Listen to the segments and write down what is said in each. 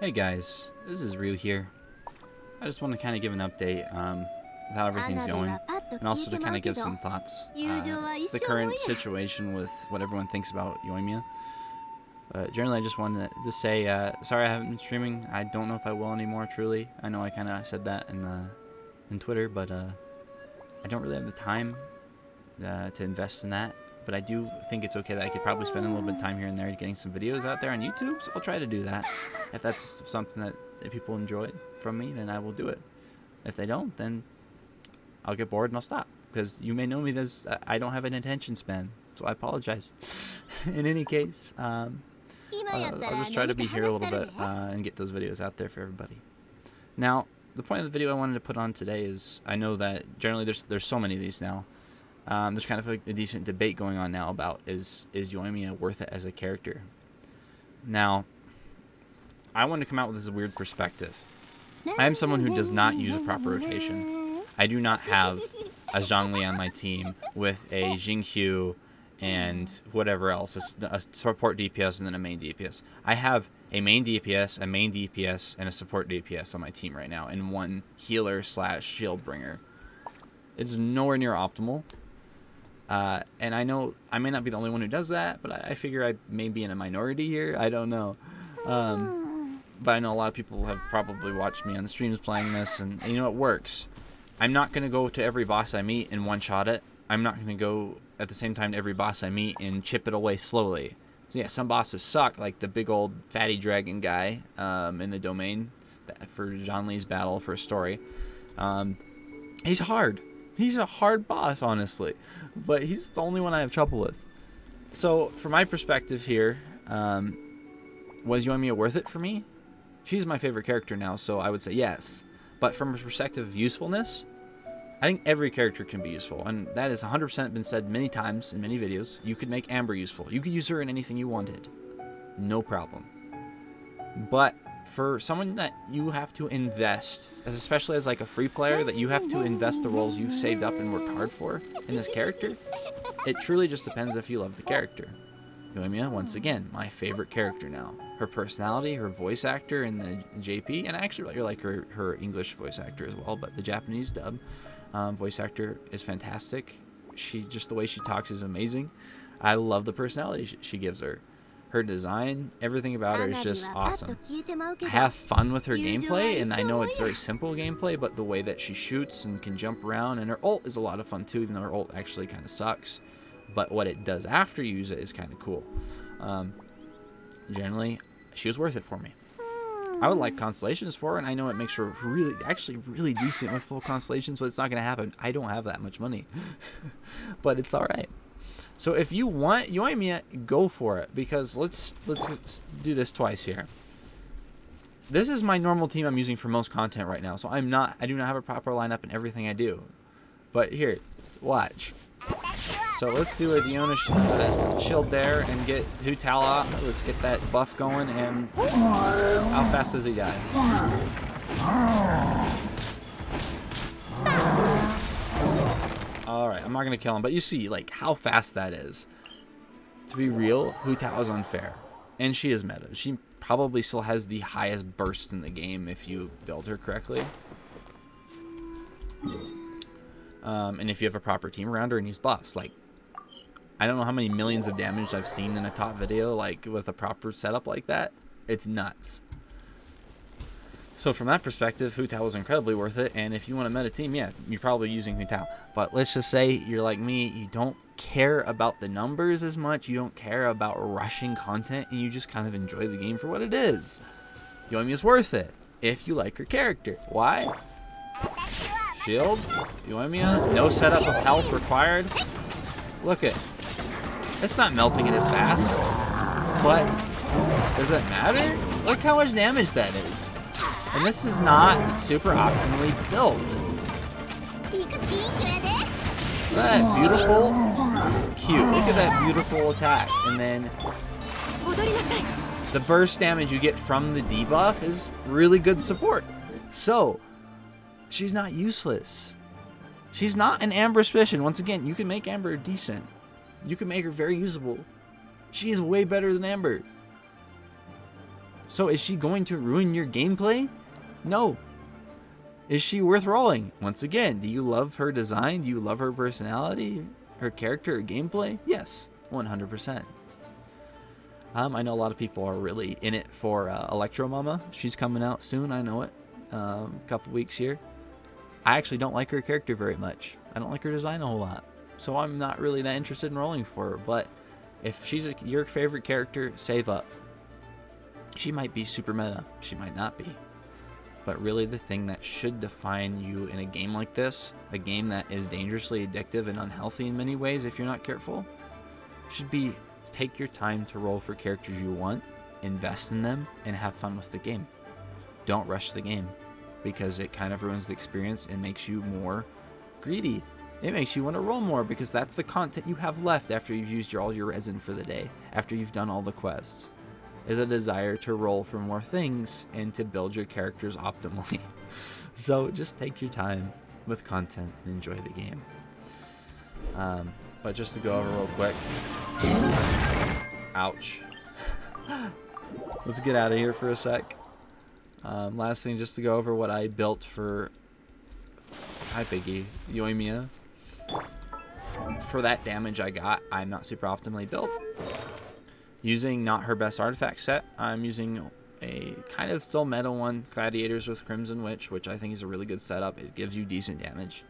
Hey guys, this is Ryu here. I just want to kind of give an update with how everything's going, and also to kind of give some thoughts to the current situation with what everyone thinks about Yoimiya. Generally, I just wanted to say sorry I haven't been streaming. I don't know if I will anymore. Truly, I know I kind of said that in Twitter, but I don't really have the time to invest in that. But I do think it's okay that I could probably spend a little bit of time here and there getting some videos out there on YouTube. So I'll try to do that. If that's something that people enjoy from me, then I will do it. If they don't, then I'll get bored and I'll stop. Because you may know me as I don't have an attention span. So I apologize. In any case, I'll just try to be here a little bit and get those videos out there for everybody. Now, the point of the video I wanted to put on today is I know that generally there's so many of these now. There's kind of a decent debate going on now about is Yoimiya worth it as a character. Now, I want to come out with this weird perspective. I am someone who does not use a proper rotation. I do not have a Zhongli on my team with a Jingqiu and whatever else, a support DPS and then a main DPS. I have a main DPS, a main DPS, and a support DPS on my team right now, and one healer / shield bringer. It's nowhere near optimal. And I know I may not be the only one who does that, but I figure I may be in a minority here. I don't know. But I know a lot of people have probably watched me on the streams playing this, and you know, it works. I'm not going to go to every boss I meet and one-shot it. I'm not going to go at the same time to every boss I meet and chip it away slowly. So yeah, some bosses suck, like the big old fatty dragon guy in the domain for Zhongli's battle for a story. He's hard. He's a hard boss, honestly, but he's the only one I have trouble with. So, from my perspective here, was Yoimiya worth it for me? She's my favorite character now, so I would say yes. But from a perspective of usefulness, I think every character can be useful, and that has 100% been said many times in many videos. You could make Amber useful. You could use her in anything you wanted. No problem. But for someone that you have to invest, especially as like a free player, that you have to invest the roles you've saved up and worked hard for in this character, it truly just depends if you love the character. Yoimiya, once again, my favorite character now. Her personality, her voice actor in the JP, and I actually really like her English voice actor as well, but the Japanese dub voice actor is fantastic. Just the way she talks is amazing. I love the personality she gives her. Her design, everything about her is just awesome. I have fun with her gameplay, and I know it's very simple gameplay, but the way that she shoots and can jump around, and her ult is a lot of fun too, even though her ult actually kind of sucks. But what it does after you use it is kind of cool. Generally, she was worth it for me. I would like constellations for her, and I know it makes her really decent with full constellations, but it's not going to happen. I don't have that much money. But it's alright. So if you want Yoimiya, go for it, because let's do this twice here. This is my normal team I'm using for most content right now, so I do not have a proper lineup in everything I do. But here, watch. So let's do a Diona shield there and get Hu Tao off. Let's get that buff going, and how fast does he die? Alright, I'm not going to kill him, but you see like how fast that is. To be real, Hu Tao is unfair. And she is meta. She probably still has the highest burst in the game if you build her correctly. And if you have a proper team around her and use buffs. Like, I don't know how many millions of damage I've seen in a top video like with a proper setup like that. It's nuts. So from that perspective, Hu Tao was incredibly worth it, and if you want a meta team, yeah, you're probably using Hu Tao. But let's just say you're like me, you don't care about the numbers as much, you don't care about rushing content, and you just kind of enjoy the game for what it is. Yoimiya is worth it, if you like her character. Why? Shield, Yoimiya, no setup of health required. Look it. It's not melting it as fast, but does it matter? Look how much damage that is. And this is not super optimally built. Look at that beautiful Q. Look at that beautiful attack. And then the burst damage you get from the debuff is really good support. So, she's not useless. She's not an Amber suspicion. Once again, you can make Amber decent. You can make her very usable. She is way better than Amber. So is she going to ruin your gameplay? No. Is she worth rolling? Once again, do you love her design? Do you love her personality? Her character, her gameplay? Yes, 100%. I know a lot of people are really in it for Electro Mama. She's coming out soon, I know it. A couple weeks here. I actually don't like her character very much. I don't like her design a whole lot. So I'm not really that interested in rolling for her. But if she's your favorite character, save up. She might be super meta. She might not be. But really the thing that should define you in a game like this, a game that is dangerously addictive and unhealthy in many ways if you're not careful, should be take your time to roll for characters you want, invest in them, and have fun with the game. Don't rush the game, because it kind of ruins the experience and makes you more greedy. It makes you want to roll more because that's the content you have left after you've used all your resin for the day, after you've done all the quests, is a desire to roll for more things and to build your characters optimally. So just take your time with content and enjoy the game. But just to go over real quick. Ouch. Let's get out of here for a sec. Last thing, just to go over what I built for Yoimiya. For that damage I got, I'm not super optimally built. Using not her best artifact set, I'm using a kind of still meta one, Gladiators with Crimson Witch, which I think is a really good setup. It gives you decent damage.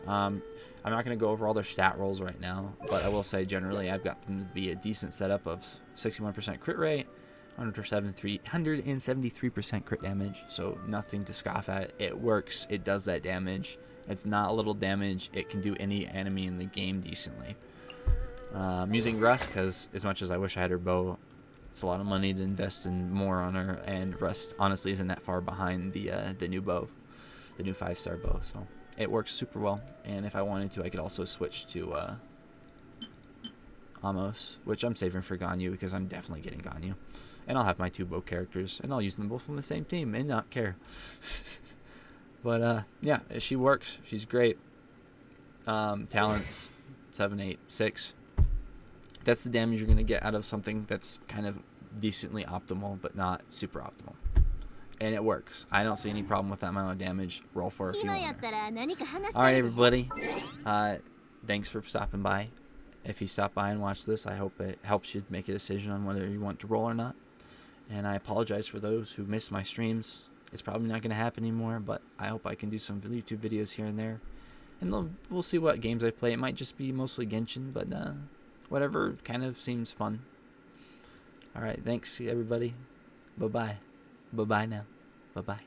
I'm not going to go over all their stat rolls right now, but I will say generally I've got them to be a decent setup of 61% crit rate, 173% crit damage, so nothing to scoff at. It works, it does that damage. It's not a little damage, it can do any enemy in the game decently. I'm using Rust because as much as I wish I had her bow, it's a lot of money to invest in more on her, and Rust honestly isn't that far behind the new bow, the new 5-star bow, so it works super well. And if I wanted to, I could also switch to Amos, which I'm saving for Ganyu because I'm definitely getting Ganyu. And I'll have my 2 bow characters, and I'll use them both on the same team and not care. But yeah, she works. She's great. Talents 7, 8, 6. That's the damage you're going to get out of something that's kind of decently optimal, but not super optimal. And it works. I don't see any problem with that amount of damage. Roll for it if you want her. Alright, everybody. Thanks for stopping by. If you stop by and watch this, I hope it helps you make a decision on whether you want to roll or not. And I apologize for those who missed my streams. It's probably not going to happen anymore, but I hope I can do some YouTube videos here and there. And we'll see what games I play. It might just be mostly Genshin, but whatever kind of seems fun. Alright, thanks everybody. Bye-bye. Bye-bye now. Bye-bye.